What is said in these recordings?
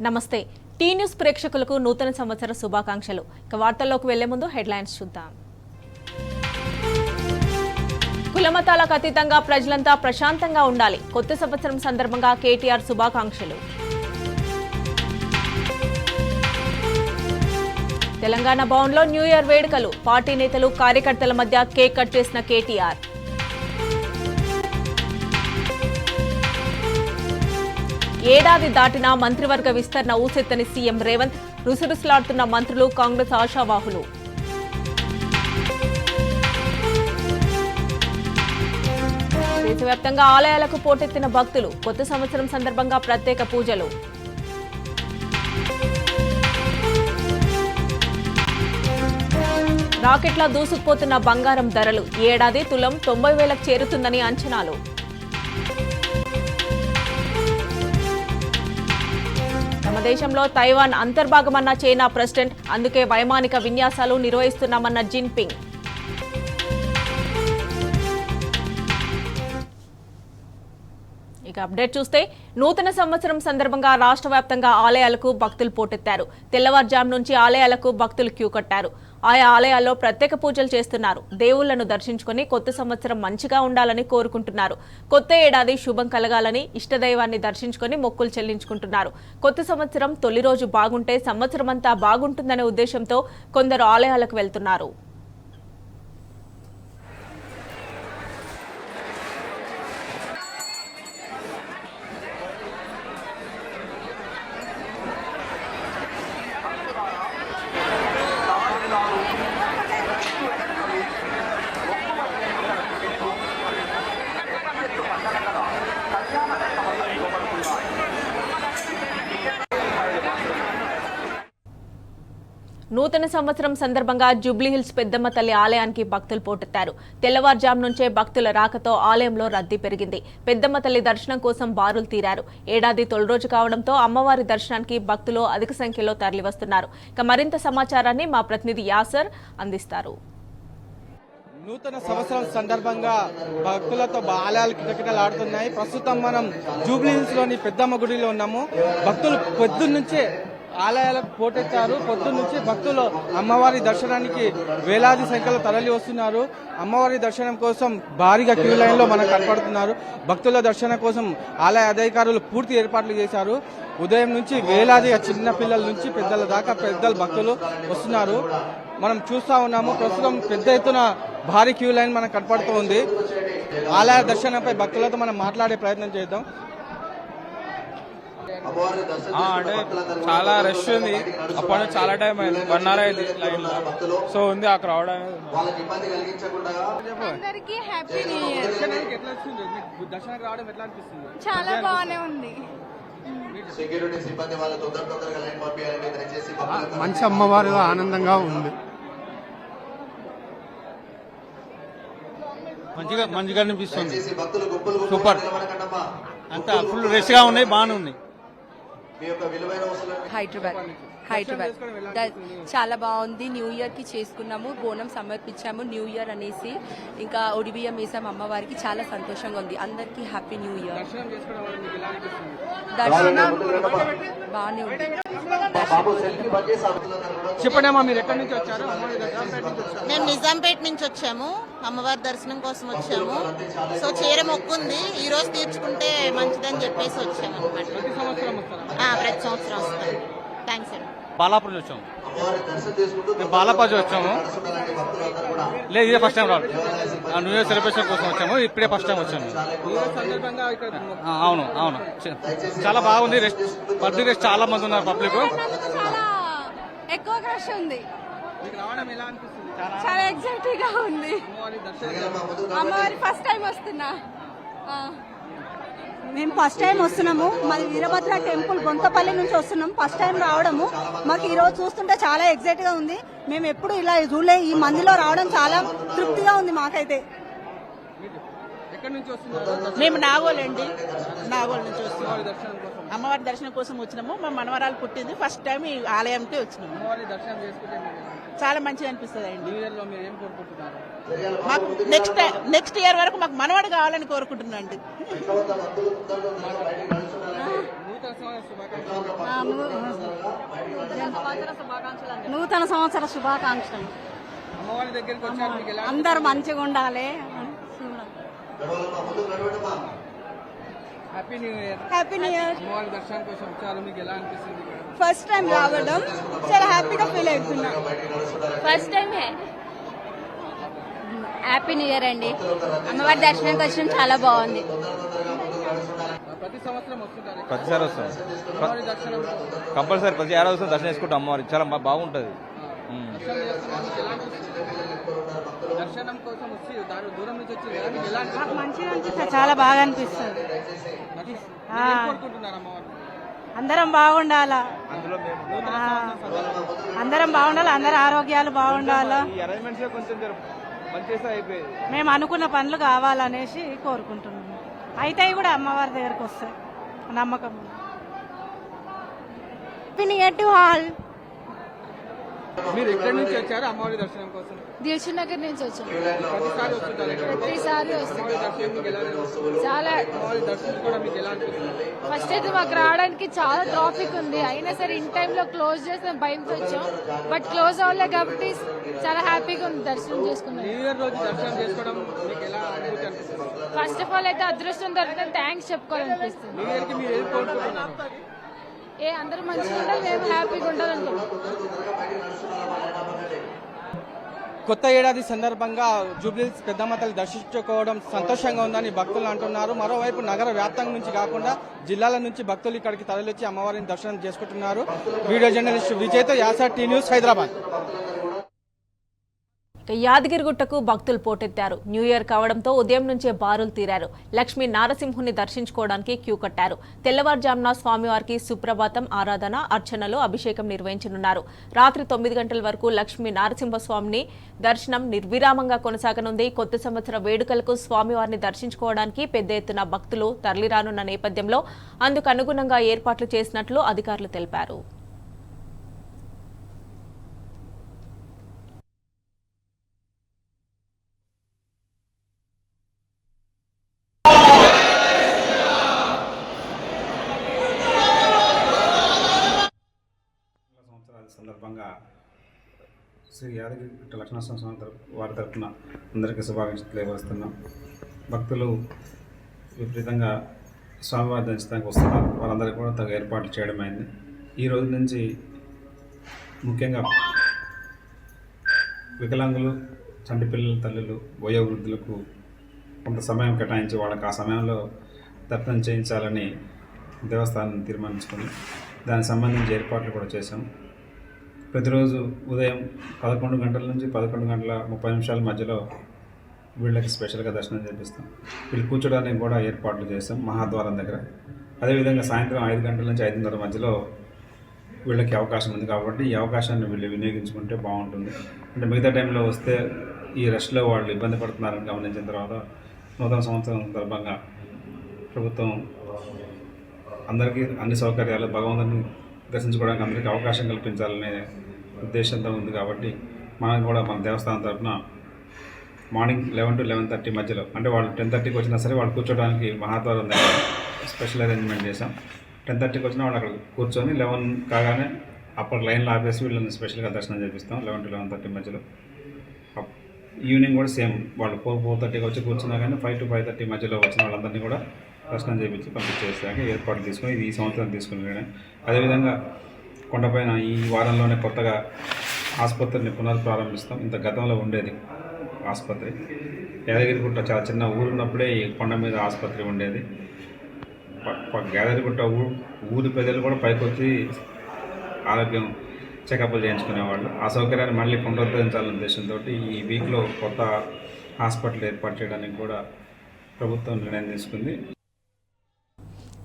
నమస్తే tea news ప్రేక్షకులకు నూతన సంవత్సర శుభాకాంక్షలు. ఇక వార్తల్లోకి వెళ్లే ముందు హెడ్లైన్స్ చూద్దాం. కులమతాలకు అతీతంగా ప్రజలంతా ప్రశాంతంగా ఉండాలి. కొత్త సంవత్సరం సందర్భంగా కేటీఆర్ శుభాకాంక్షలు. తెలంగాణ భవన్లో న్యూ ఇయర్ వేడుకలు. పార్టీ నేతలు కార్యకర్తల మధ్య కేక్ కట్ చేసిన కేటీఆర్. ఏడాది దాటినా మంత్రివర్గ విస్తరణ ఊసెత్తని సీఎం రేవంత్. రుసరుసలాడుతున్న మంత్రులు, కాంగ్రెస్ ఆశావాహులు. దేశవ్యాప్తంగా ఆలయాలకు పోటెత్తిన భక్తులు. కొత్త సంవత్సరం సందర్భంగా ప్రత్యేక పూజలు. రాకెట్లా దూసుకుపోతున్న బంగారం ధరలు. ఏడాది తులం 90,000కు చేరుతుందని అంచనాలు. తమ దేశంలో తైవాన్ అంతర్భాగమన్న చైనా ప్రెసిడెంట్. అందుకే వైమానిక విన్యాసాలు నిర్వహిస్తున్నామన్న జిన్పింగ్. ఇక అప్డేట్ చూస్తే నూతన సంవత్సరం సందర్భంగా రాష్ట్ర వ్యాప్తంగా ఆలయాలకు భక్తులు పోటెత్తారు. తెల్లవారుజాము నుంచి ఆలయాలకు భక్తులు క్యూ కట్టారు. ఆయా ఆలయాల్లో ప్రత్యేక పూజలు చేస్తున్నారు. దేవుళ్లను దర్శించుకుని కొత్త సంవత్సరం మంచిగా ఉండాలని కోరుకుంటున్నారు. కొత్త ఏడాది శుభం కలగాలని ఇష్టదైవాన్ని దర్శించుకుని మొక్కులు చెల్లించుకుంటున్నారు. కొత్త సంవత్సరం తొలి రోజు బాగుంటే సంవత్సరం అంతా బాగుంటుందనే ఉద్దేశంతో కొందరు ఆలయాలకు వెళ్తున్నారు. నూతన సంవత్సరం సందర్భంగా జూబ్లీహిల్స్ పెద్దమ్మ తల్లి ఆలయానికి భక్తులు పోటెత్తారు. తెల్లవారుజాము నుంచే భక్తుల రాకతో ఆలయంలో రద్దీ పెరిగింది. పెద్దమ్మ తల్లి దర్శనం కోసం బారులు తీరారు. ఏడాది తొలి రోజు కావడంతో అమ్మవారి దర్శనానికి భక్తులు అధిక సంఖ్యలో తరలివస్తున్నారు. ఇక మరింత సమాచారాన్ని మా ప్రతినిధి యాసర్ అందిస్తారు. నూతన సంవత్సరం సందర్భంగా భక్తులతో ఆలయాలు కిటకిటలాడుతున్నాయి. ప్రస్తుతం మనం జూబ్లీహిల్స్ లోని పెద్దమ్మ గుడిలో ఉన్నాము. భక్తులు పొద్దున్నుంచే ఆలయాలకు పోటెత్తారు. పొద్దున్న నుంచి భక్తులు అమ్మవారి దర్శనానికి వేలాది సంఖ్యలో తరలి వస్తున్నారు. అమ్మవారి దర్శనం కోసం భారీగా క్యూ లైన్ లో మనకు కనపడుతున్నారు. భక్తుల దర్శనం కోసం ఆలయ అధికారులు పూర్తి ఏర్పాట్లు చేశారు. ఉదయం నుంచి వేలాది చిన్న పిల్లల నుంచి పెద్దల దాకా పెద్దల భక్తులు వస్తున్నారు. మనం చూస్తా ఉన్నాము. ప్రస్తుతం పెద్ద ఎత్తున భారీ క్యూ లైన్ మనకు కనపడుతూ ఉంది. ఆలయ దర్శనంపై భక్తులతో మనం మాట్లాడే ప్రయత్నం చేద్దాం. అంటే చాలా రష్ ఉంది. అప్పుడు చాలా టైం అయింది, 1 hour అయింది లైన్ లో. సో ఉంది ఆ క్రౌడ్ అనేది. అందరికీ హ్యాపీ న్యూ ఇయర్. దర్శనానికి రావడం ఎట్లా అనిపిస్తుంది? చాలా బాగానే ఉంది. మంచి అమ్మవారు ఆనందంగా ఉంది. మంచిగా అనిపిస్తుంది. సూపర్. అంతా ఫుల్ రష్ గా ఉన్నాయి, బాగానే ఉంది. హైదరాబాద్ చాలా బాగుంది. న్యూ ఇయర్ కి చేసుకున్నాము, బోనం సమర్పించాము న్యూ ఇయర్ అనేసి. ఇంకా ఒడిబియ్యం వేసాము అమ్మవారికి. చాలా సంతోషంగా ఉంది. అందరికి హ్యాపీ న్యూ ఇయర్. దర్శనం బాగానే ఉంది. చెప్పండమ్మా, మీరు ఎక్కడి నుంచి వచ్చారు? మేము నిజాంపేట నుంచి వచ్చాము. అమ్మవారి దర్శనం కోసం వచ్చాము. సో చీర మొక్కుంది, ఈ రోజు తీర్చుకుంటే మంచిదని చెప్పేసి వచ్చాము అనమాట. ప్రతి సంవత్సరం వస్తాం. థ్యాంక్స్ అండి. బాలాపూర్ నుంచి వచ్చాము. బాలాపూర్ వచ్చాము. లేదు, ఇదే ఫస్ట్ టైం రాదు. న్యూ ఇయర్ సెలబ్రేషన్ కోసం వచ్చాము. ఇప్పుడే ఫస్ట్ టైం వచ్చాము. అవును అవును, చాలా బాగుంది. పబ్లిక్ రెస్ట్ చాలా మంది ఉన్నారు. పబ్లిక్ చాలా ఎక్కువ రష్ ఉంది. చాలా ఎగ్జైటింగ్ గా ఉంది. అమ్మవారి ఫస్ట్ టైం వస్తున్నా. మేము ఫస్ట్ టైం వస్తున్నాము. మాది వీరభద్ర టెంపుల్ గొంతపల్లి నుంచి వస్తున్నాం. ఫస్ట్ టైం రావడము మాకు ఈ రోజు చూస్తుంటే చాలా ఎగ్జైట్ గా ఉంది. మేము ఎప్పుడు ఇలా చూడలే. ఈ మందిలో రావడం చాలా తృప్తిగా ఉంది మాకైతే. మేము నాగోలండి, నాగోల్ నుంచి వస్తున్నాం. అమ్మవారి దర్శనం కోసం వచ్చినాము. మా మనవరాలు పుట్టింది. ఫస్ట్ టైం ఈ ఆలయంకి వచ్చినాము. చాలా మంచిగా అనిపిస్తుంది అండి. మాకు నెక్స్ట్ ఇయర్ వరకు మాకు మనవాడు కావాలని కోరుకుంటున్నాండి. నూతన సంవత్సర శుభాకాంక్షలు. అమ్మవారి దగ్గరికి వచ్చారు, మీకు ఎలా అందరు మంచిగా ఉండాలి. Happy new year. Happy new year. అమ్మవారి దర్శనం కోసం వచ్చారు, మీకు ఎలా అనిపిస్తుంది ఇక్కడ? ఫస్ట్ టైం రావడం చాలా హ్యాపీగా ఫీల్ అవుతున్నా. First time happy new year అండి. అమ్మవారి దర్శనానికి వచ్చిన చాలా బాగుంది. ప్రతి సంవత్సరం వస్తుంటారు ఇక్కడ? ప్రతిసారి వస్తాం, అమ్మవారి దర్శనం కంపల్సరీ ప్రతి ఏడాది వస్తాం, దర్శనం చేసుకుంటాం. అమ్మవారి చాలా బాగుంటుంది. దర్శనం చేస్తున్నాం, మీకు ఎలా అనిపిస్తుంది? దర్శనం కోసం వచ్చి దూరం నుంచి వచ్చి కదా, మీకు ఎలా అనిపిస్తుంది? మంచిగా అనిపిస్తుంది, చాలా బాగా అనిపిస్తుంది. ఏం కోరుకుంటున్నారు అమ్మవారిని? అందరం బాగుండాలా, నూతన సంవత్సరం సందర్భంగా అందరం బాగుండాలి, అందరి ఆరోగ్యాలు బాగుండాలా. ఈ అరేంజ్మెంట్స్ కొంచెం మంచి చేస్తే అయిపోయేది. మేము అనుకున్న పనులు కావాలనేసి కోరుకుంటున్నాము. అయితే కూడా అమ్మవారి దగ్గరకు వస్తాయి నమ్మకం. మీరు ఎక్కడి నుంచి వచ్చారు అమ్మవారి దర్శనం కోసం? దిల్షుక్ నగర్ నుంచి వచ్చాం. ప్రతిసారి వస్తుంటారు ఇక్కడ? ప్రతిసారి వస్తాం. అమ్మవారి దర్శనం మీకు ఎలా అనిపిస్తుంది? చాలా అమ్మవారి దర్శనం కూడా మీకు ఎలా అనిపిస్తుంది? ఫస్ట్ అయితే మాకు రావడానికి చాలా ట్రాఫిక్ ఉంది, అయినా సరే ఇన్ టైమ్ లో క్లోజ్ చేస్తే భయంతో వచ్చాం. బట్ క్లోజ్ అవ్వలేదు కాబట్టి చాలా హ్యాపీగా ఉంది దర్శనం చేసుకున్నాం. న్యూ ఇయర్ రోజు దర్శనం చేసుకోవడం మీకు ఎలా అనుభూతి అనిపిస్తుంది? ఫస్ట్ ఆఫ్ ఆల్ అయితే అదృష్టం దొరికితే థ్యాంక్స్ చెప్పుకోవాలనిపిస్తుంది. న్యూ ఇయర్ కి మీరు ఏది కోరుకుంటున్నారు? అందరూ మంచిగా ఉండాలి, మేము హ్యాపీగా ఉండాలనుకుంటున్నాం. కొత్త ఏడాది సందర్భంగా జూబ్లీహిల్స్ పెద్దమ్మ తల్లి దర్శించుకోవడం సంతోషంగా ఉందని భక్తులు అంటున్నారు. మరోవైపు నగర వ్యాప్తంగా నుంచి కాకుండా జిల్లాల నుంచి భక్తులు ఇక్కడికి తరలివచ్చి అమ్మవారిని దర్శనం చేసుకుంటున్నారు. వీడియో జర్నలిస్ట్ విజయ్తో యాసర్ టీ న్యూస్, హైదరాబాద్. యాదగిరిగుట్టకు భక్తులు పోటెత్తారు. న్యూ ఇయర్ కావడంతో ఉదయం నుంచే బారులు తీరారు. లక్ష్మీ నారసింహుని దర్శించుకోవడానికి క్యూ కట్టారు. తెల్లవారుజామున స్వామివారికి సుప్రభాతం, ఆరాధన, అర్చనలు, అభిషేకం నిర్వహించనున్నారు. రాత్రి 9 గంటల వరకు లక్ష్మీ నారసింహస్వామిని దర్శనం నిర్విరామంగా కొనసాగనుంది. కొత్త సంవత్సర వేడుకలకు స్వామివారిని దర్శించుకోవడానికి పెద్ద ఎత్తున భక్తులు తరలిరానున్న నేపథ్యంలో అందుకు అనుగుణంగా ఏర్పాట్లు చేసినట్లు అధికారులు తెలిపారు. సందర్భంగా శ్రీ యాదగిరి లక్ష్మణస్వామి వారి తరఫున అందరికీ శుభాకాంక్షలు తెలియజేస్తున్నాం. భక్తులు విపరీతంగా స్వామివారి దర్శనానికి వస్తున్నారు. వారందరికీ కూడా తగు ఏర్పాట్లు చేయడం అయింది. ఈ రోజు నుంచి ముఖ్యంగా వికలాంగులు, చంటి పిల్లల తల్లులు, వయోవృద్ధులకు కొంత సమయం కేటాయించి వాళ్ళకి ఆ సమయంలో దర్శనం చేయించాలని దేవస్థానం తీర్మానించుకొని దానికి సంబంధించి ఏర్పాట్లు కూడా చేశాం. ప్రతిరోజు ఉదయం 11 గంటల నుంచి 11:30 మధ్యలో వీళ్ళకి స్పెషల్గా దర్శనం చేపిస్తాం. వీళ్ళు కూర్చోడానికి కూడా ఏర్పాట్లు చేస్తాం మహాద్వారం దగ్గర. అదేవిధంగా సాయంత్రం 5 గంటల నుంచి 5:30 మధ్యలో వీళ్ళకి అవకాశం ఉంది కాబట్టి ఈ అవకాశాన్ని వీళ్ళు వినియోగించుకుంటే బాగుంటుంది. అంటే మిగతా టైంలో వస్తే ఈ రష్లో వాళ్ళు ఇబ్బంది పడుతున్నారని గమనించిన తర్వాత నూతన సంవత్సరం సందర్భంగా ప్రభుత్వం అందరికీ అన్ని సౌకర్యాలు, భగవంతుని దర్శించుకోవడానికి అందరికీ అవకాశం కల్పించాలనే ఉద్దేశంతో ఉంది. కాబట్టి మనం కూడా మన దేవస్థానం తరఫున మార్నింగ్ 11 to 11:30 మధ్యలో, అంటే వాళ్ళు 10:30కి వచ్చినా సరే వాళ్ళు కూర్చోడానికి మహాద్వారం దగ్గర స్పెషల్ అరేంజ్మెంట్ చేసాం. 10:30కి వచ్చినా వాళ్ళు అక్కడ కూర్చొని 11 కాగానే అప్పటి లైన్లో ఆపేసి వీళ్ళని స్పెషల్గా దర్శనం చేపిస్తాం 11 to 11:30 మధ్యలో. ఈవినింగ్ కూడా సేమ్, వాళ్ళు 4:30కి వచ్చి కూర్చున్నా కానీ 5 to 5:30 మధ్యలో వచ్చిన వాళ్ళందరినీ కూడా దర్శనం చేయించి పంపించేసాక ఏర్పాట్లు తీసుకొని ఇది ఈ సంవత్సరం తీసుకుని. అదేవిధంగా కొండపైన ఈ వారంలోనే కొత్తగా ఆసుపత్రిని పునఃప్రారంభిస్తాం. ఇంత గతంలో ఉండేది ఆసుపత్రి యాదగిరిగుట్ట చాలా చిన్న ఊరున్నప్పుడే ఈ కొండ మీద ఆసుపత్రి ఉండేది. యాదగిరిగుట్ట ఊరి ప్రజలు కూడా పైకి వచ్చి ఆరోగ్యం చెకప్లు చేయించుకునేవాళ్ళు. ఆ సౌకర్యాన్ని మళ్ళీ పునరుద్ధరించాలనే ఉద్దేశంతో ఈ వీక్లో కొత్త హాస్పిటల్ ఏర్పాటు చేయడానికి కూడా ప్రభుత్వం నిర్ణయం తీసుకుంది.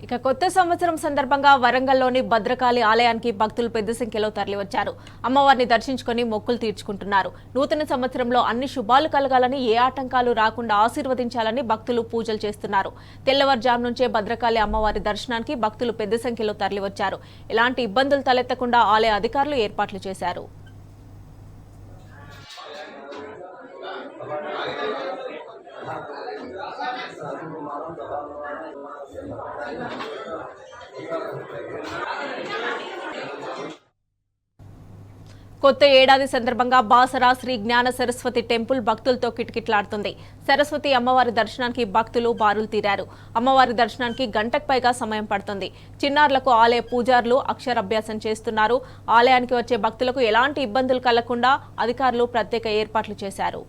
ఇక కొత్త సంవత్సరం సందర్భంగా వరంగల్లోని భద్రకాళి ఆలయానికి భక్తులు పెద్ద సంఖ్యలో తరలివచ్చారు. అమ్మవారిని దర్శించుకుని మొక్కులు తీర్చుకుంటున్నారు. నూతన సంవత్సరంలో అన్ని శుభాలు కలగాలని, ఏ ఆటంకాలు రాకుండా ఆశీర్వదించాలని భక్తులు పూజలు చేస్తున్నారు. తెల్లవారుజాము నుంచే భద్రకాళి అమ్మవారి దర్శనానికి భక్తులు పెద్ద సంఖ్యలో తరలివచ్చారు. ఎలాంటి ఇబ్బందులు తలెత్తకుండా ఆలయ అధికారులు ఏర్పాట్లు చేశారు. కొత్త ఏడాది సందర్భంగా బాసరా శ్రీ జ్ఞాన సరస్వతి టెంపుల్ భక్తులతో కిటకిటలాడుతుంది. సరస్వతి అమ్మవారి దర్శనానికి భక్తులు బారులు తీరారు. అమ్మవారి దర్శనానికి గంటకు పైగా సమయం పడుతుంది. చిన్నారులకు ఆలయ పూజారులు అక్షరాభ్యాసం చేస్తున్నారు. ఆలయానికి వచ్చే భక్తులకు ఎలాంటి ఇబ్బందులు కలగకుండా అధికారులు ప్రత్యేక ఏర్పాట్లు చేశారు.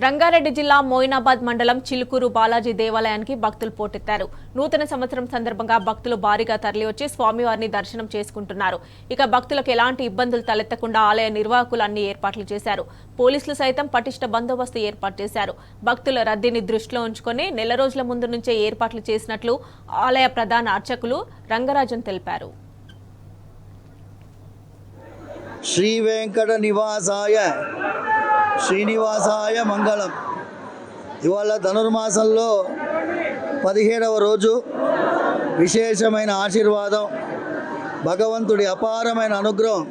రంగారెడ్డి జిల్లా మోయినాబాద్ మండలం చిలుకూరు బాలాజీ దేవాలయానికి భక్తులు పోటెత్తారు. నూతన సంవత్సరం సందర్భంగా భక్తులు భారీగా తరలివచ్చి స్వామివారిని దర్శనం చేసుకుంటున్నారు. ఇక భక్తులకు ఎలాంటి ఇబ్బందులు తలెత్తకుండా ఆలయ నిర్వాహకులు అన్ని ఏర్పాట్లు చేశారు. పోలీసులు సైతం పటిష్ట బందోబస్తు ఏర్పాటు చేశారు. భక్తుల రద్దీని దృష్టిలో ఉంచుకొని నెల రోజుల ముందు నుంచే ఏర్పాట్లు చేసినట్లు ఆలయ ప్రధాన అర్చకులు రంగరాజన్ తెలిపారు. శ్రీ వెంకట నివాసాయ శ్రీనివాసాయ మంగళం. ఇవాళ ధనుర్మాసంలో 17వ రోజు. విశేషమైన ఆశీర్వాదం, భగవంతుడి అపారమైన అనుగ్రహం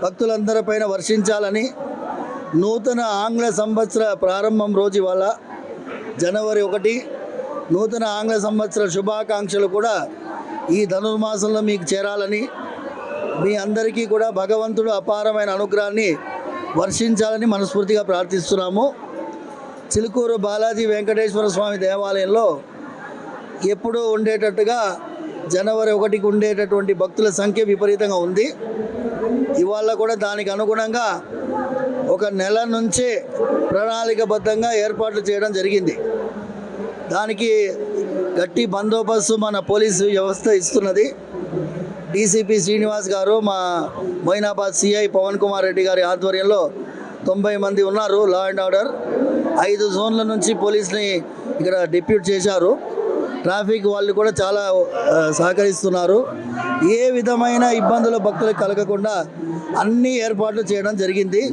భక్తులందరిపైన వర్షించాలని నూతన ఆంగ్ల సంవత్సర ప్రారంభం రోజు ఇవాళ జనవరి 1. నూతన ఆంగ్ల సంవత్సర శుభాకాంక్షలు కూడా ఈ ధనుర్మాసంలో మీకు చేరాలని, మీ అందరికీ కూడా భగవంతుడు అపారమైన అనుగ్రహాన్ని వర్షించాలని మనస్ఫూర్తిగా ప్రార్థిస్తున్నాము. చిలుకూరు బాలాజీ వెంకటేశ్వర స్వామి దేవాలయంలో ఎప్పుడూ ఉండేటట్టుగా జనవరి 1కి ఉండేటటువంటి భక్తుల సంఖ్య విపరీతంగా ఉంది. ఇవాళ కూడా దానికి అనుగుణంగా ఒక నెల నుంచే ప్రణాళికబద్ధంగా ఏర్పాట్లు చేయడం జరిగింది. దానికి గట్టి బందోబస్తు మన పోలీసు వ్యవస్థ ఇస్తున్నది. డీసీపీ శ్రీనివాస్ గారు, మా మొయినాబాద్ సిఐ పవన్ కుమార్ రెడ్డి గారి ఆధ్వర్యంలో 90 మంది ఉన్నారు. లా అండ్ ఆర్డర్ 5 జోన్ల నుంచి పోలీసుని ఇక్కడ డిప్యూట్ చేశారు. ట్రాఫిక్ వాళ్ళు కూడా చాలా సహకరిస్తున్నారు. ఏ విధమైన ఇబ్బందులు భక్తులకు కలగకుండా అన్ని ఏర్పాట్లు చేయడం జరిగింది.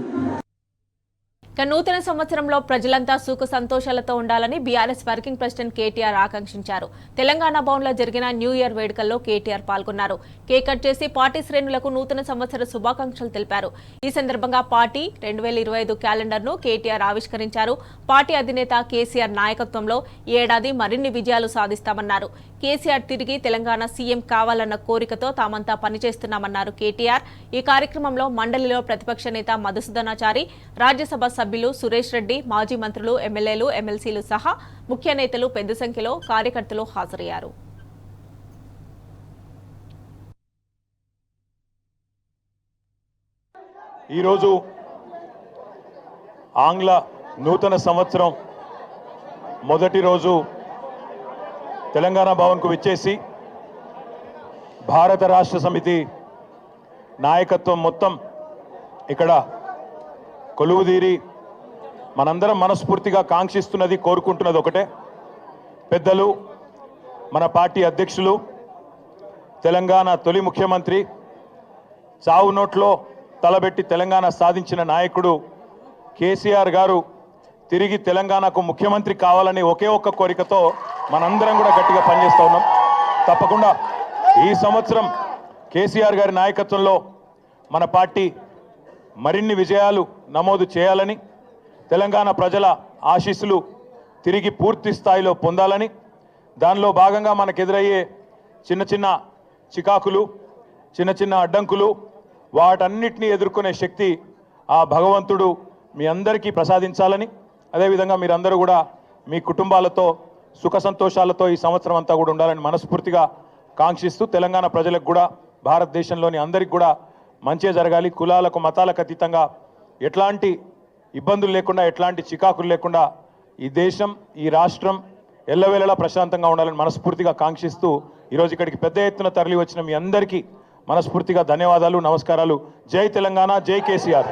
నూతన సంవత్సరంలో ప్రజలంతా సుఖ సంతోషాలతో ఉండాలని బీఆర్ఎస్ వర్కింగ్ ప్రెసిడెంట్ కేటీఆర్ ఆకాంక్షించారు. తెలంగాణ భవన్లో జరిగిన న్యూ ఇయర్ వేడుకల్లో కేటీఆర్ పాల్గొన్నారు. కేక్ కట్ చేసి పార్టీ శ్రేణులకు నూతన సంవత్సర శుభాకాంక్షలు తెలిపారు. ఈ సందర్భంగా పార్టీ 2025 క్యాలెండర్ను కేటీఆర్ ఆవిష్కరించారు. పార్టీ అధినేత కేసీఆర్ నాయకత్వంలో ఈ ఏడాది మరిన్ని విజయాలు సాధిస్తామన్నారు. కేసీఆర్ తిరిగి తెలంగాణ సీఎం కావాలన్న కోరికతో తామంతా పనిచేస్తున్నామన్నారు కేటీఆర్. ఈ కార్యక్రమంలో మండలిలో ప్రతిపక్ష నేత మధుసూదనాచారి, రాజ్యసభ సభ్యులు సురేష్ రెడ్డి, మాజీ మంత్రులు, ఎమ్మెల్యేలు, ఎమ్మెల్సీలు సహా ముఖ్య నేతలు పెద్ద సంఖ్యలో కార్యకర్తలు హాజరయ్యారు. ఈరోజు ఆంగ్ల నూతన సంవత్సరం మొదటి రోజు తెలంగాణ భవన్కు విచ్చేసి భారత రాష్ట్ర సమితి నాయకత్వం మొత్తం ఇక్కడ కొలువుదీరి మనందరం మనస్ఫూర్తిగా కాంక్షిస్తున్నది, కోరుకుంటున్నది ఒకటే. పెద్దలు, మన పార్టీ అధ్యక్షులు, తెలంగాణ తొలి ముఖ్యమంత్రి, చావు నోట్లో తలబెట్టి తెలంగాణ సాధించిన నాయకుడు కేసీఆర్ గారు తిరిగి తెలంగాణకు ముఖ్యమంత్రి కావాలని ఒకే ఒక్క కోరికతో మనందరం కూడా గట్టిగా పనిచేస్తూ ఉన్నాం. తప్పకుండా ఈ సంవత్సరం కేసీఆర్ గారి నాయకత్వంలో మన పార్టీ మరిన్ని విజయాలు నమోదు చేయాలని, తెలంగాణ ప్రజల ఆశీస్సులు తిరిగి పూర్తి స్థాయిలో పొందాలని, దానిలో భాగంగా మనకు ఎదురయ్యే చిన్న చిన్న చికాకులు, చిన్న చిన్న అడ్డంకులు, వాటన్నిటినీ ఎదుర్కొనే శక్తి ఆ భగవంతుడు మీ అందరికీ ప్రసాదించాలని, అదేవిధంగా మీరందరూ కూడా మీ కుటుంబాలతో సుఖ సంతోషాలతో ఈ సంవత్సరం అంతా కూడా ఉండాలని మనస్ఫూర్తిగా కాంక్షిస్తూ, తెలంగాణ ప్రజలకు కూడా భారతదేశంలోని అందరికి కూడా మంచిగా జరగాలి, కులాలకు మతాలకు అతీతంగా ఎట్లాంటి ఇబ్బందులు లేకుండా, ఎట్లాంటి చికాకులు లేకుండా ఈ దేశం, ఈ రాష్ట్రం ఎల్లవేళలా ప్రశాంతంగా ఉండాలని మనస్ఫూర్తిగా కాంక్షిస్తూ ఈరోజు ఇక్కడికి పెద్ద ఎత్తున తరలి వచ్చిన మీ అందరికీ మనస్ఫూర్తిగా ధన్యవాదాలు, నమస్కారాలు. జై తెలంగాణ, జై కేసీఆర్.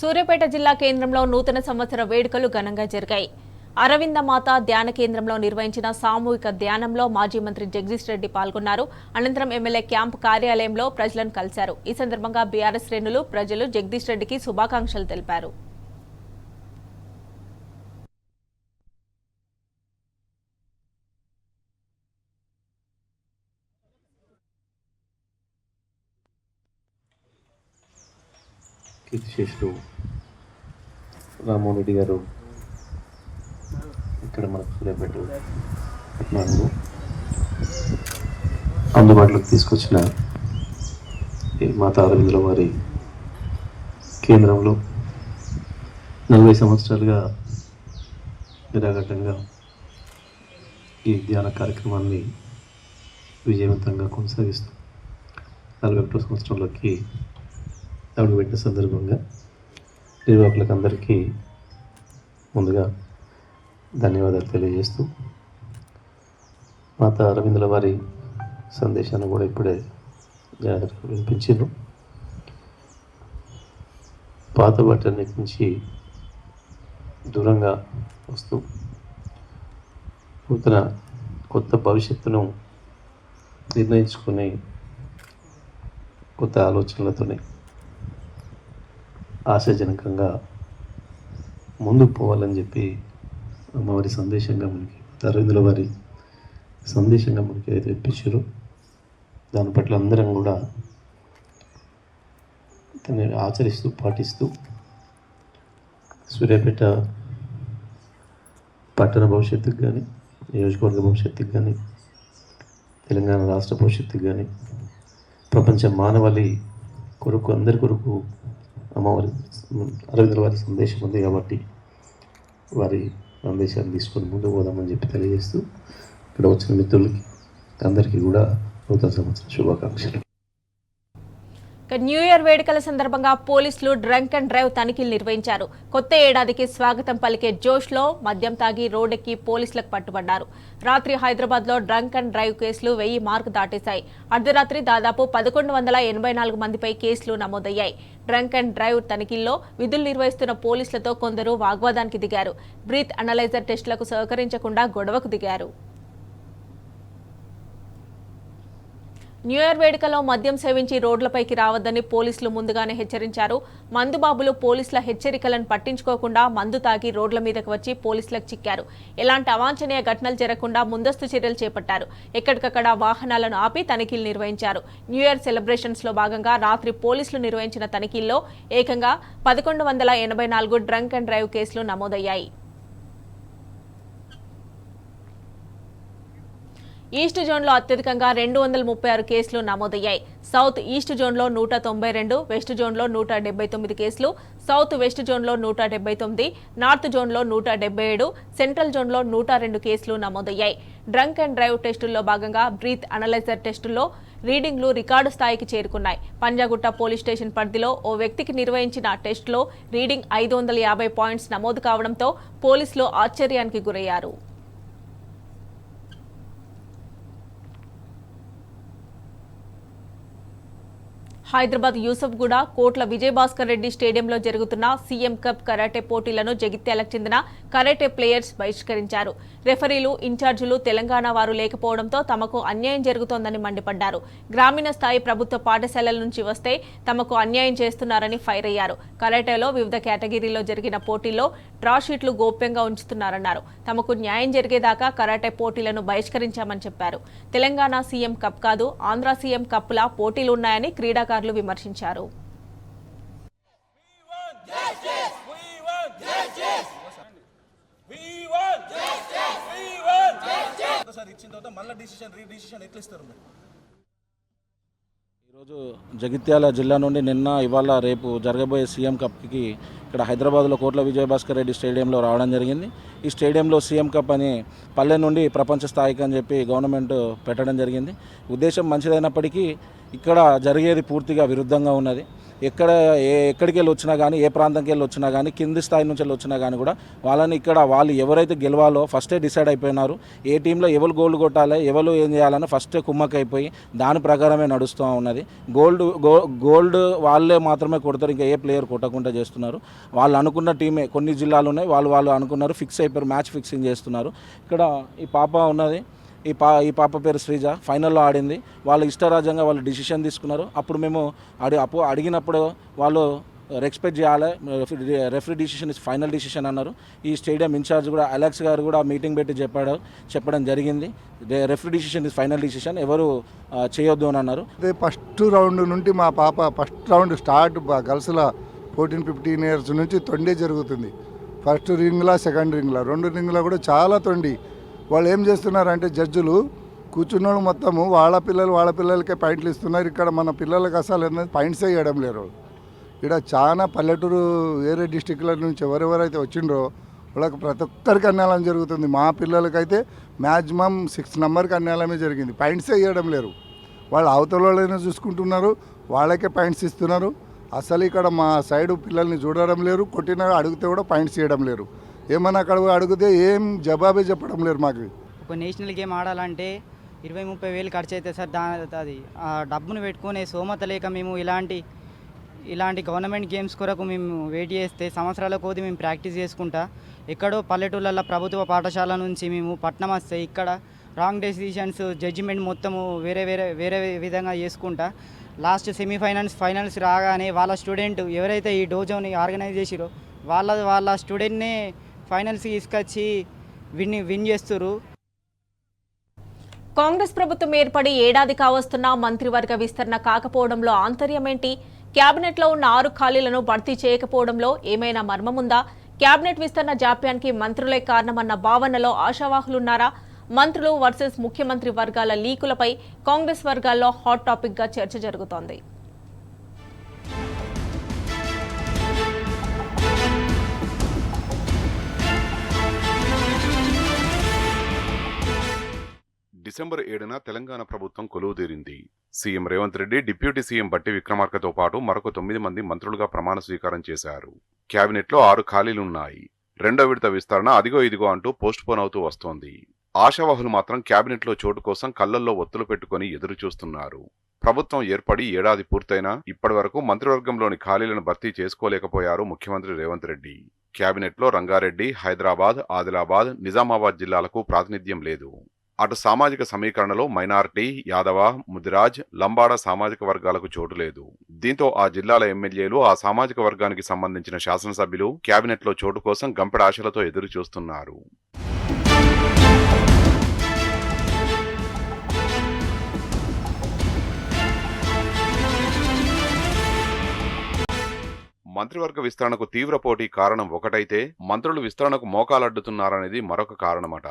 సూర్యాపేట జిల్లా కేంద్రంలో నూతన సంవత్సర వేడుకలు ఘనంగా జరిగాయి. అరవిందమాత ధ్యాన కేంద్రంలో నిర్వహించిన సామూహిక ధ్యానంలో మాజీ మంత్రి జగదీష్ రెడ్డి పాల్గొన్నారు. అనంతరం ఎమ్మెల్యే క్యాంపు కార్యాలయంలో ప్రజలను కలిశారు. ఈ సందర్భంగా బీఆర్ఎస్ శ్రేణులు, ప్రజలు జగదీష్ రెడ్డికి శుభాకాంక్షలు తెలిపారు. కీర్తిశేషులు రామ్మోహన్ రెడ్డి గారు ఇక్కడ మనకు సూర్యాపేట పట్టణంలో అందుబాటులోకి తీసుకొచ్చిన ఈ మాతా అరవిందుల వారి కేంద్రంలో 40 సంవత్సరాలుగా నిరాఘాటంగా ఈ ధ్యాన కార్యక్రమాన్ని విజయవంతంగా కొనసాగిస్తూ 41వ సంవత్సరంలోకి అడుగుపెట్టిన సందర్భంగా నిర్వాహకులకు అందరికీ ముందుగా ధన్యవాదాలు తెలియజేస్తూ మాతా అరవిందుల వారి సందేశాన్ని కూడా ఇప్పుడే జాగ్రత్తగా వినిపించారు. పాత వాటన్నిటి నుంచి దూరంగా వస్తూ కొత్త భవిష్యత్తును నిర్ణయించుకుని కొత్త ఆలోచనలతోనే ఆశాజనకంగా ముందుకు పోవాలని చెప్పి అమ్మవారి సందేశంగా మనకి అరవిందుల వారి సందేశంగా మనకి ఏదైతే ఇప్పించారో దాని పట్ల అందరం కూడా దాన్ని ఆచరిస్తూ పాటిస్తూ సూర్యాపేట పట్టణ భవిష్యత్తుకు కానీ నియోజకవర్గ భవిష్యత్తుకు కానీ తెలంగాణ రాష్ట్ర భవిష్యత్తుకు కానీ ప్రపంచ మానవాళి కొరకు అందరి కొరకు అమ్మవారి అరవిందుల వారి సందేశం ఉంది కాబట్టి వారి సందేశాన్ని తీసుకొని ముందుకు పోదామని చెప్పి తెలియజేస్తూ ఇక్కడ వచ్చిన మిత్రులకి అందరికీ కూడా నూతన సంవత్సర శుభాకాంక్షలు. న్యూ ఇయర్ వేడుకల సందర్భంగా పోలీసులు డ్రంక్ అండ్ డ్రైవ్ తనిఖీలు నిర్వహించారు. కొత్త ఏడాదికి స్వాగతం పలికే జోష్లో మద్యం తాగి రోడ్డెక్కి పోలీసులకు పట్టుబడ్డారు. రాత్రి హైదరాబాద్లో డ్రంక్ అండ్ డ్రైవ్ కేసులు 1000 మార్కు దాటేశాయి. అర్ధరాత్రి దాదాపు 1184 మందిపై కేసులు నమోదయ్యాయి. డ్రంక్ అండ్ డ్రైవ్ తనిఖీల్లో విధులు నిర్వహిస్తున్న పోలీసులతో కొందరు వాగ్వాదానికి దిగారు. బ్రీత్ అనలైజర్ టెస్టులకు సహకరించకుండా గొడవకు దిగారు. న్యూ ఇయర్ వేడుకలో మద్యం సేవించి రోడ్లపైకి రావద్దని పోలీసులు ముందుగానే హెచ్చరించారు. మందుబాబులు పోలీసుల హెచ్చరికలను పట్టించుకోకుండా మందు తాగి రోడ్ల మీదకు వచ్చి పోలీసులకు చిక్కారు. ఎలాంటి అవాంఛనీయ ఘటనలు జరగకుండా ముందస్తు చర్యలు చేపట్టారు. ఎక్కడికక్కడ వాహనాలను ఆపి తనిఖీలు నిర్వహించారు. న్యూ ఇయర్ సెలబ్రేషన్స్ లో భాగంగా రాత్రి పోలీసులు నిర్వహించిన తనిఖీల్లో ఏకంగా 1184 డ్రంక్ అండ్ డ్రైవ్ కేసులు నమోదయ్యాయి. ఈస్ట్ జోన్లో అత్యధికంగా 236 కేసులు నమోదయ్యాయి. సౌత్ ఈస్ట్ జోన్లో 192, వెస్ట్ జోన్లో 179 కేసులు, సౌత్ వెస్ట్ జోన్లో 179, నార్త్ జోన్లో 177, సెంట్రల్ జోన్లో 102 కేసులు నమోదయ్యాయి. డ్రంక్ అండ్ డ్రైవ్ టెస్టుల్లో భాగంగా బ్రీత్ అనలైజర్ టెస్టుల్లో రీడింగ్లు రికార్డు స్థాయికి చేరుకున్నాయి. పంజాగుట్ట పోలీస్ స్టేషన్ పరిధిలో ఓ వ్యక్తికి నిర్వహించిన టెస్టులో రీడింగ్ 550 పాయింట్స్ నమోదు కావడంతో పోలీసులు ఆశ్చర్యానికి గురయ్యారు. హైదరాబాద్ యూసఫ్గూడ కోట్ల విజయభాస్కర్ రెడ్డి స్టేడియంలో జరుగుతున్న సీఎం కప్ కరాటే పోటీలను జగిత్యాలకు చెందిన కరాటే ప్లేయర్స్ బహిష్కరించారు. రెఫరీలు, ఇన్ఛార్జీలు తెలంగాణ వారు లేకపోవడంతో తమకు అన్యాయం జరుగుతోందని మండిపడ్డారు. గ్రామీణ స్థాయి ప్రభుత్వ పాఠశాలల నుంచి వస్తే తమకు అన్యాయం చేస్తున్నారని ఫైర్ అయ్యారు. కరాటేలో వివిధ కేటగిరీలో జరిగిన పోటీల్లో డ్రా షీట్లు గోప్యంగా ఉంచుతున్నారన్నారు. తమకు న్యాయం జరిగేదాకా కరాటే పోటీలను బహిష్కరించామని చెప్పారు. తెలంగాణ సీఎం కప్ కాదు, ఆంధ్ర సీఎం కప్లా పోటీలున్నాయని క్రీడాకారులు విమర్శించారు. ఈరోజు జగిత్యాల జిల్లా నుండి నిన్న, ఇవాళ, రేపు జరగబోయే సీఎం కప్కి ఇక్కడ హైదరాబాద్లో కోట్ల విజయభాస్కర్ రెడ్డి స్టేడియంలో రావడం జరిగింది. ఈ స్టేడియంలో సీఎం కప్ అని పల్లె నుండి ప్రపంచ స్థాయికి అని చెప్పి గవర్నమెంట్ పెట్టడం జరిగింది. ఉద్దేశం మంచిదైనప్పటికీ ఇక్కడ జరిగేది పూర్తిగా విరుద్ధంగా ఉన్నది. ఎక్కడికి వెళ్ళి వచ్చినా కానీ, ఏ ప్రాంతంకి వెళ్ళి వచ్చినా కానీ, కింది స్థాయి నుంచి వెళ్ళి వచ్చినా కానీ కూడా వాళ్ళని ఇక్కడ వాళ్ళు ఎవరైతే గెలవాలో ఫస్టే డిసైడ్ అయిపోయినారు. ఏ టీంలో ఎవరు గోల్డ్ కొట్టాలి, ఎవరు ఏం చేయాలని ఫస్టే కుమ్మక్కైపోయి దాని ప్రకారమే నడుస్తూ ఉన్నది. గోల్డ్ వాళ్ళే మాత్రమే కొడతారు, ఇంకా ఏ ప్లేయర్ కొట్టకుండా చేస్తున్నారు. వాళ్ళు అనుకున్న టీమే, కొన్ని జిల్లాలు ఉన్నాయి, వాళ్ళు అనుకున్నారు, ఫిక్స్ అయిపోయారు, మ్యాచ్ ఫిక్సింగ్ చేస్తున్నారు. ఇక్కడ ఈ పాప ఉన్నది, ఈ పాప పేరు శ్రీజ, ఫైనల్లో ఆడింది. వాళ్ళ ఇష్టరాజ్యంగా వాళ్ళు డిసిషన్ తీసుకున్నారు. అప్పుడు మేము అడిగినప్పుడు వాళ్ళు రెస్పెక్ట్ చేయాలి, referee decision is final decision అన్నారు. ఈ స్టేడియం ఇన్ఛార్జ్ కూడా అలెక్స్ గారు కూడా మీటింగ్ పెట్టి చెప్పడం జరిగింది. Referee decision is final decision, ఎవరు చేయొద్దు అని అన్నారు. ఫస్ట్ రౌండ్ నుండి మా పాప ఫస్ట్ రౌండ్ స్టార్ట్ గర్ల్స్లో 14-15 ఇయర్స్ నుంచి తొండే జరుగుతుంది. ఫస్ట్ రింగ్లా సెకండ్ రింగ్లా 2 రింగ్లా కూడా చాలా తొండి. వాళ్ళు ఏం చేస్తున్నారంటే జడ్జిలు కూర్చున్నోళ్ళు మొత్తము వాళ్ళ పిల్లలకే పాయింట్లు ఇస్తున్నారు. ఇక్కడ మన పిల్లలకు అసలు పాయింట్సే ఇవ్వడం లేరు. ఇక్కడ చాలా పల్లెటూరు వేరే డిస్టిక్ల నుంచి ఎవరెవరైతే వచ్చిండ్రో వాళ్ళకి ప్రతి ఒక్కరికి అన్యాయం జరుగుతుంది. మా పిల్లలకైతే మ్యాక్సిమం 6 నెంబర్కి అన్యాయమే జరిగింది. పాయింట్సే ఇవ్వడం లేరు. వాళ్ళు అవతల వాళ్ళైనా చూసుకుంటున్నారు, వాళ్ళకే పాయింట్స్ ఇస్తున్నారు. అసలు ఇక్కడ మా సైడు పిల్లల్ని చూడడం లేరు. కొట్టిన అడిగితే కూడా పాయింట్స్ ఇవ్వడం లేరు. ఏమన్నా అక్కడ అడిగితే ఏం జవాబే చెప్పడం లేరు. మాకు ఒక నేషనల్ గేమ్ ఆడాలంటే 20-30 వేలు ఖర్చు అవుతుంది సార్. అది ఆ డబ్బును పెట్టుకునే స్తోమత లేక మేము ఇలాంటి గవర్నమెంట్ గేమ్స్ కొరకు మేము వెయిట్ చేస్తే సంవత్సరాల కొద్ది మేము ప్రాక్టీస్ చేసుకుంటా ఎక్కడో పల్లెటూళ్ళల్లో ప్రభుత్వ పాఠశాల నుంచి మేము పట్నం వస్తే ఇక్కడ రాంగ్ డెసిషన్స్ జడ్జిమెంట్ మొత్తము వేరే విధంగా చేసుకుంటా లాస్ట్ ఫైనల్స్ రాగానే వాళ్ళ స్టూడెంట్ ఎవరైతే ఈ డోజోని ఆర్గనైజ్ చేసిరో వాళ్ళ స్టూడెంట్నే ఫైనల్స్కి తీసుకొచ్చి విన్ చేస్తున్నారు. కాంగ్రెస్ ప్రభుత్వం ఏర్పడి ఏడాది కావస్తున్నా మంత్రివర్గ విస్తరణ కాకపోవడంలో ఆంతర్యమేంటి? కేబినెట్లో ఉన్న 6 ఖాళీలను భర్తీ చేయకపోవడంలో ఏమైనా మర్మముందా? కేబినెట్ విస్తరణ జాప్యానికి మంత్రులే కారణమన్న భావనలో ఆశావాహులున్నారా? మంత్రులు వర్సెస్ ముఖ్యమంత్రి వర్గాల లీకులపై కాంగ్రెస్ వర్గాల్లో హాట్ టాపిక్ గా చర్చ జరుగుతోంది. డిసెంబర్ 7న తెలంగాణ ప్రభుత్వం కొలువుదీరింది. CM Revanth Reddy, deputy CM Bhatti విక్రమార్కతో పాటు మరొక 9 మంది మంత్రులుగా ప్రమాణ స్వీకారం చేశారు. కేబినెట్లో 6 ఖాళీలున్నాయి. రెండో విడత విస్తరణ అదిగో ఇదిగో అంటూ పోస్ట్ పోన్ అవుతూ వస్తోంది. ఆశావాహులు మాత్రం కేబినెట్లో చోటు కోసం కళ్లల్లో ఒత్తులు పెట్టుకుని ఎదురు చూస్తున్నారు. ప్రభుత్వం ఏర్పడి ఏడాది పూర్తయినా ఇప్పటి వరకు మంత్రివర్గంలోని ఖాళీలను భర్తీ చేసుకోలేకపోయారు ముఖ్యమంత్రి రేవంత్ రెడ్డి. కేబినెట్లో రంగారెడ్డి, హైదరాబాద్, ఆదిలాబాద్, నిజామాబాద్ జిల్లాలకు ప్రాతినిధ్యం లేదు. అటు సామాజిక సమీకరణలో మైనారిటీ, యాదవ, ముదిరాజ్, లంబాడ సామాజిక వర్గాలకు చోటు లేదు. దీంతో ఆ జిల్లాల ఎమ్మెల్యేలు, ఆ సామాజిక వర్గానికి సంబంధించిన శాసనసభ్యులు కేబినెట్లో చోటు కోసం గంపెడ ఆశలతో ఎదురు చూస్తున్నారు. మంత్రివర్గ విస్తరణకు తీవ్ర పోటీ కారణం ఒకటైతే, మంత్రులు విస్తరణకు మోకాలడ్డుతున్నారనేది మరొక కారణమట.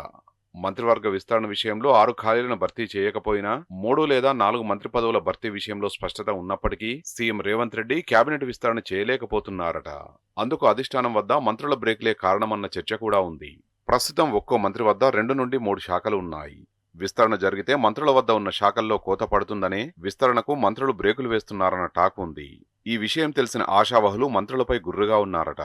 మంత్రివర్గ విస్తరణ విషయంలో 6 ఖాళీలను భర్తీ చేయకపోయినా 3 లేదా 4 మంత్రి పదవుల భర్తీ విషయంలో స్పష్టత ఉన్నప్పటికీ సీఎం రేవంత్ రెడ్డి కేబినెట్ విస్తరణ చేయలేకపోతున్నారట. అందుకు అధిష్టానం వద్ద మంత్రుల బ్రేక్లే కారణమన్న చర్చ కూడా ఉంది. ప్రస్తుతం ఒక్కో మంత్రి వద్ద 2 నుండి 3 శాఖలు ఉన్నాయి. విస్తరణ జరిగితే మంత్రుల వద్ద ఉన్న శాఖల్లో కోత పడుతుందనే విస్తరణకు మంత్రులు బ్రేకులు వేస్తున్నారన్న టాక్ ఉంది. ఈ విషయం తెలిసిన ఆశావహులు మంత్రులపై గుర్రుగా ఉన్నారట.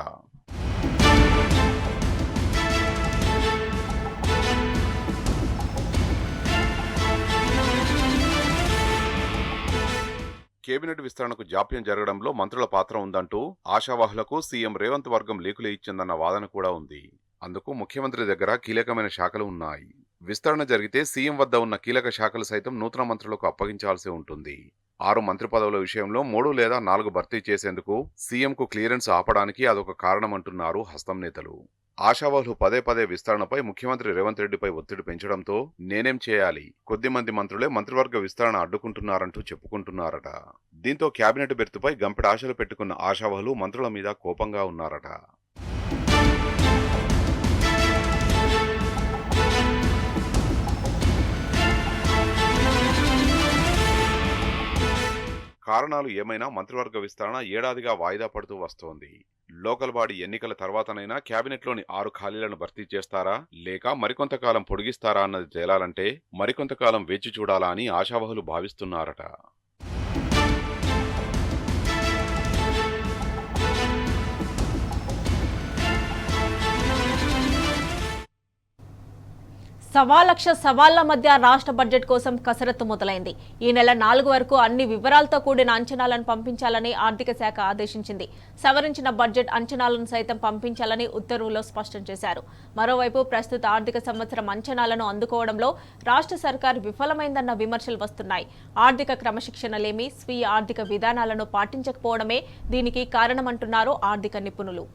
కేబినెట్ విస్తరణకు జాప్యం జరగడంలో మంత్రుల పాత్ర ఉందంటూ ఆశావాహులకు సీఎం రేవంత్ వర్గం లీకులు ఇచ్చిందన్న వాదన కూడా ఉంది. అందుకు ముఖ్యమంత్రి దగ్గర కీలకమైన శాఖలు ఉన్నాయి. విస్తరణ జరిగితే సీఎం వద్ద ఉన్న కీలక శాఖలు సైతం నూతన మంత్రులకు అప్పగించాల్సి ఉంటుంది. 6 మంత్రి పదవుల విషయంలో 3 లేదా 4 భర్తీ చేసేందుకు సీఎంకు క్లియరెన్స్ ఆపడానికి అదొక కారణమంటున్నారు హస్తం నేతలు. ఆశావాహులు పదే విస్తరణపై ముఖ్యమంత్రి రేవంత్ రెడ్డిపై ఒత్తిడి పెంచడంతో నేనేం చేయాలి, కొద్దిమంది మంత్రులే మంత్రివర్గ విస్తరణ అడ్డుకుంటున్నారంటూ చెప్పుకుంటున్నారట. దీంతో కేబినెట్ బెర్తుపై గంపెడ ఆశలు పెట్టుకున్న ఆశావాహులు మంత్రుల మీద కోపంగా ఉన్నారట. కారణాలు ఏమైనా మంత్రివర్గ విస్తరణ ఏడాదిగా వాయిదా పడుతూ వస్తోంది. లోకల్ బాడీ ఎన్నికల తర్వాతనైనా కేబినెట్లోని 6 ఖాళీలను భర్తీ చేస్తారా లేక మరికొంతకాలం పొడిగిస్తారా అన్నది తేలాలంటే మరికొంతకాలం వేచి చూడాలా అని ఆశావహులు భావిస్తున్నారట. సవాలక్ష సవాళ్ల మధ్య రాష్ట్ర బడ్జెట్ కోసం కసరత్తు మొదలైంది. ఈ నెల 4 వరకు అన్ని వివరాలతో కూడిన అంచనాలను పంపించాలని ఆర్థిక శాఖ ఆదేశించింది. సవరించిన బడ్జెట్ అంచనాలను సైతం పంపించాలని ఉత్తర్వుల్లో స్పష్టం చేశారు. మరోవైపు ప్రస్తుత ఆర్థిక సంవత్సరం అంచనాలను అందుకోవడంలో రాష్ట్ర సర్కార్ విఫలమైందన్న విమర్శలు వస్తున్నాయి. ఆర్థిక క్రమశిక్షణలేమి, స్వీయ ఆర్థిక విధానాలను పాటించకపోవడమే దీనికి కారణమంటున్నారు ఆర్థిక నిపుణులు.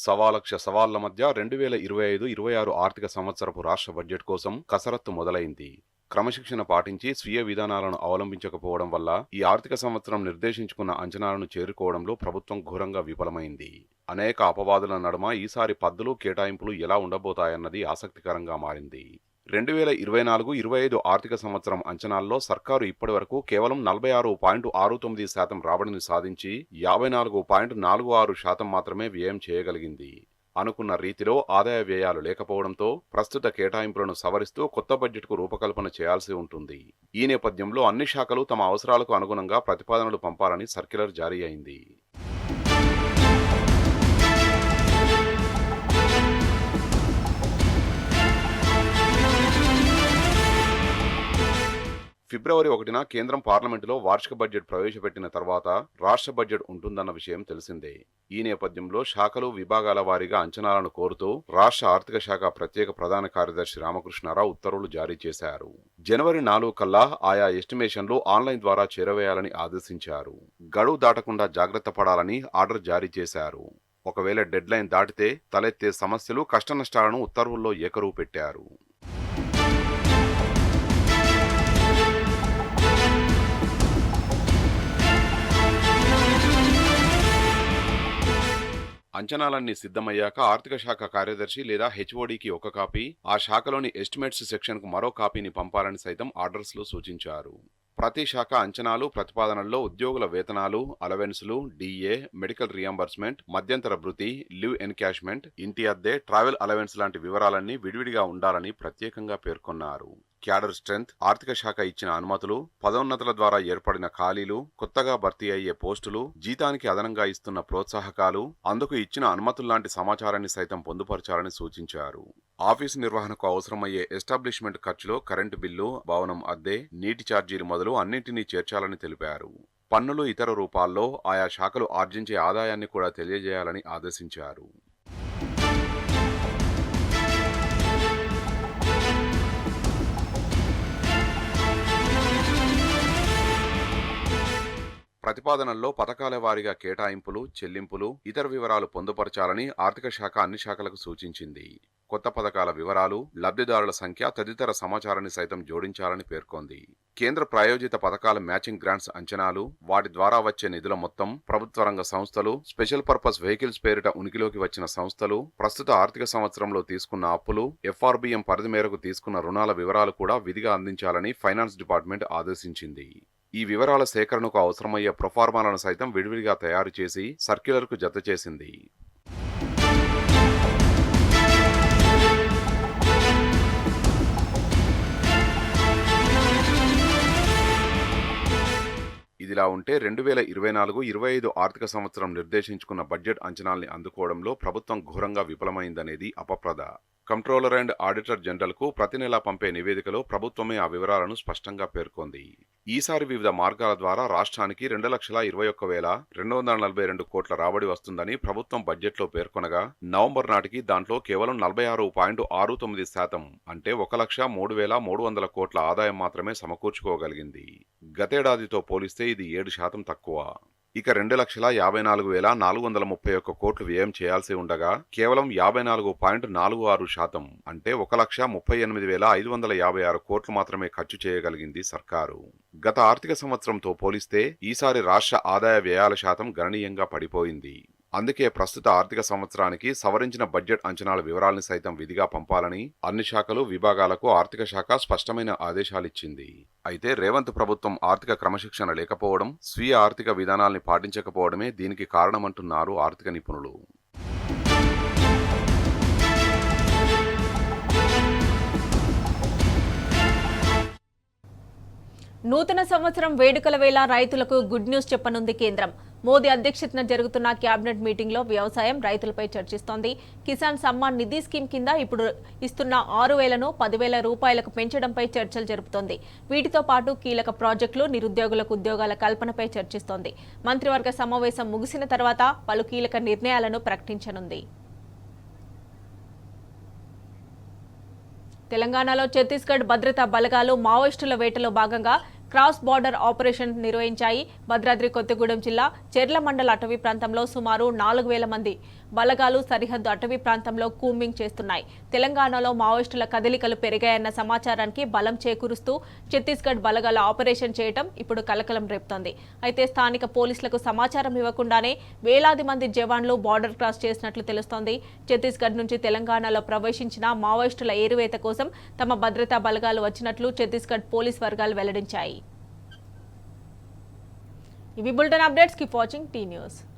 సవాలక్ష సవాళ్ల మధ్య 2025-26 ఆర్థిక సంవత్సరపు రాష్ట్ర బడ్జెట్ కోసం కసరత్తు మొదలైంది. క్రమశిక్షణ పాటించి స్వీయ విధానాలను అవలంబించకపోవడం వల్ల ఈ ఆర్థిక సంవత్సరం నిర్దేశించుకున్న అంచనాలను చేరుకోవడంలో ప్రభుత్వం ఘోరంగా విఫలమైంది. అనేక అపవాదుల నడుమ ఈసారి పద్దులు కేటాయింపులు ఎలా ఉండబోతాయన్నది ఆసక్తికరంగా మారింది. 2024-25 ఆర్థిక సంవత్సరం అంచనాల్లో సర్కారు ఇప్పటివరకు కేవలం 46.69% రాబడిని సాధించి 54.46% మాత్రమే వ్యయం చేయగలిగింది. అనుకున్న రీతిలో ఆదాయ వ్యయాలు లేకపోవడంతో ప్రస్తుత కేటాయింపులను సవరిస్తూ కొత్త బడ్జెట్కు రూపకల్పన చేయాల్సి ఉంటుంది. ఈ నేపథ్యంలో అన్ని శాఖలు తమ అవసరాలకు అనుగుణంగా ప్రతిపాదనలు పంపాలని సర్క్యులర్ జారీ అయింది. ఫిబ్రవరి 1న కేంద్రం పార్లమెంటులో వార్షిక బడ్జెట్ ప్రవేశపెట్టిన తర్వాత రాష్ట్ర బడ్జెట్ ఉంటుందన్న విషయం తెలిసిందే. ఈ నేపథ్యంలో శాఖలు విభాగాల వారీగా అంచనాలను కోరుతూ రాష్ట్ర ఆర్థిక శాఖ ప్రత్యేక ప్రధాన కార్యదర్శి రామకృష్ణారావు ఉత్తర్వులు జారీ చేశారు. జనవరి 4 కల్లా ఆయా ఎస్టిమేషన్లు ఆన్లైన్ ద్వారా చేరవేయాలని ఆదేశించారు. గడువు దాటకుండా జాగ్రత్త పడాలని ఆర్డర్ జారీ చేశారు. ఒకవేళ డెడ్లైన్ దాటితే తలెత్తే సమస్యలు కష్టనష్టాలను ఉత్తర్వుల్లో ఏకరువు పెట్టారు. అంచనాలన్నీ సిద్ధమయ్యాక ఆర్థిక శాఖ కార్యదర్శి లేదా హెచ్ఓడికి ఒక కాపీ, ఆ శాఖలోని ఎస్టిమేట్స్ సెక్షన్కు మరో కాపీని పంపాలని సైతం ఆర్డర్స్లో సూచించారు. ప్రతి శాఖ అంచనాలు ప్రతిపాదనల్లో ఉద్యోగుల వేతనాలు, అలవెన్సులు, డిఏ, మెడికల్ రియంబర్స్మెంట్, మధ్యంతర భృతి, లీవ్ ఎన్కాష్మెంట్, ఇంటి అద్దె, ట్రావెల్ అలవెన్స్ లాంటి వివరాలన్నీ విడివిడిగా ఉండాలని ప్రత్యేకంగా పేర్కొన్నారు. క్యాడర్ స్ట్రెంత్, ఆర్థిక శాఖ ఇచ్చిన అనుమతులు, పదోన్నతుల ద్వారా ఏర్పడిన ఖాళీలు, కొత్తగా భర్తీ అయ్యే పోస్టులు, జీతానికి అదనంగా ఇస్తున్న ప్రోత్సాహకాలు, అందుకు ఇచ్చిన అనుమతుల్లాంటి సమాచారాన్ని సైతం పొందుపరచాలని సూచించారు. ఆఫీసు నిర్వహణకు అవసరమయ్యే ఎస్టాబ్లిష్మెంట్ ఖర్చులో కరెంటు బిల్లు, భవనం అద్దె, నీటి ఛార్జీలు మొదలు అన్నింటినీ చేర్చాలని తెలిపారు. పన్నులు, ఇతర రూపాల్లో ఆయా శాఖలు ఆర్జించే ఆదాయాన్ని కూడా తెలియజేయాలని ఆదేశించారు. ప్రతిపాదనల్లో పథకాల వారీగా కేటాయింపులు, చెల్లింపులు, ఇతర వివరాలు పొందుపరచాలని ఆర్థిక శాఖ అన్ని శాఖలకు సూచించింది. కొత్త పథకాల వివరాలు, లబ్ధిదారుల సంఖ్య తదితర సమాచారాన్ని సైతం జోడించాలని పేర్కొంది. కేంద్ర ప్రాయోజిత పథకాల మ్యాచింగ్ గ్రాంట్స్ అంచనాలు, వాటి ద్వారా వచ్చే నిధుల మొత్తం, ప్రభుత్వ రంగ సంస్థలు, స్పెషల్ పర్పస్ వెహికల్స్ పేరిట ఉనికిలోకి వచ్చిన సంస్థలు, ప్రస్తుత ఆర్థిక సంవత్సరంలో తీసుకున్న అప్పులు, ఎఫ్ఆర్బిఎం పరిధి మేరకు తీసుకున్న రుణాల వివరాలు కూడా విధిగా అందించాలని ఫైనాన్స్ డిపార్ట్మెంట్ ఆదేశించింది. ఈ వివరాల సేకరణకు అవసరమయ్యే ప్రొఫార్మాలను సైతం విడివిడిగా తయారు చేసి సర్క్యులర్కు జత చేసింది. ఇదిలా ఉంటే 2024-25 ఆర్థిక సంవత్సరం నిర్దేశించుకున్న బడ్జెట్ అంచనాల్ని అందుకోవడంలో ప్రభుత్వం ఘోరంగా విఫలమైందనేది అపప్రద. కంట్రోలర్ అండ్ ఆడిటర్ జనరల్కు ప్రతి నెలా పంపే నివేదికలో ప్రభుత్వమే ఆ వివరాలను స్పష్టంగా పేర్కొంది. ఈసారి వివిధ మార్గాల ద్వారా రాష్ట్రానికి 2,21,242 కోట్ల రాబడి వస్తుందని ప్రభుత్వం బడ్జెట్లో పేర్కొనగా, నవంబర్ నాటికి దాంట్లో కేవలం 46.69% అంటే 1,03,300 కోట్ల ఆదాయం మాత్రమే సమకూర్చుకోగలిగింది. గతేడాదితో పోలిస్తే ఇది 7% తక్కువ. ఇక 2,54,431 కోట్లు వ్యయం చేయాల్సి ఉండగా కేవలం 54.46% అంటే 1,38,556 కోట్లు మాత్రమే ఖర్చు చేయగలిగింది సర్కారు. గత ఆర్థిక సంవత్సరంతో పోలిస్తే ఈసారి రాష్ట్ర ఆదాయ వ్యయాల శాతం గణనీయంగా పడిపోయింది. అందుకే ప్రస్తుత ఆర్థిక సంవత్సరానికి సవరించిన బడ్జెట్ అంచనాల వివరాల్ని సైతం విధిగా పంపాలని అన్ని శాఖలు, విభాగాలకు ఆర్థిక శాఖ స్పష్టమైన ఆదేశాలిచ్చింది. అయితే రేవంత్ ప్రభుత్వం ఆర్థిక క్రమశిక్షణ లేకపోవడం, స్వీయ ఆర్థిక విధానాల్ని పాటించకపోవడమే దీనికి కారణమంటున్నారు ఆర్థిక నిపుణులు. నూతన సంవత్సరం వేడుకల వేళ రైతులకు గుడ్ న్యూస్ చెప్పనుంది కేంద్రం. మోదీ అధ్యక్షతన జరుగుతున్న కేబినెట్ మీటింగ్లో వ్యవసాయం, రైతులపై చర్చిస్తోంది. కిసాన్ సమ్మాన్ నిధి స్కీమ్ కింద ఇప్పుడు ఇస్తున్న 6,000ను 10,000 రూపాయలకు పెంచడంపై చర్చలు జరుపుతోంది. వీటితో పాటు కీలక ప్రాజెక్టులు, నిరుద్యోగులకు ఉద్యోగాల కల్పనపై చర్చిస్తోంది. మంత్రివర్గ సమావేశం ముగిసిన తర్వాత పలు కీలక నిర్ణయాలను ప్రకటించనుంది. తెలంగాణలో ఛత్తీస్గఢ్ భద్రతా బలగాలు మావోయిస్టుల వేటలో భాగంగా క్రాస్ బార్డర్ ఆపరేషన్ నిర్వహించాయి. భద్రాద్రి కొత్తగూడెం జిల్లా చెర్ల మండల అటవీ ప్రాంతంలో సుమారు 4,000 మంది బలగాలు సరిహద్దు అటవీ ప్రాంతంలో కూంబింగ్ చేస్తున్నాయి. తెలంగాణలో మావోయిస్టుల కదలికలు పెరిగాయన్న సమాచారానికి బలం చేకూరుస్తూ ఛత్తీస్గఢ్ బలగాల ఆపరేషన్ చేయడం ఇప్పుడు కలకలం రేపుతోంది. అయితే స్థానిక పోలీసులకు సమాచారం ఇవ్వకుండానే వేలాది మంది జవాన్లు బార్డర్ క్రాస్ చేసినట్లు తెలుస్తోంది. ఛత్తీస్గఢ్ నుంచి తెలంగాణలో ప్రవేశించిన మావోయిస్టుల ఏరువేత కోసం తమ భద్రతా బలగాలు వచ్చినట్లు ఛత్తీస్గఢ్ పోలీస్ వర్గాలు వెల్లడించాయి. ఇవి bulletin updates. Keep watching tea news.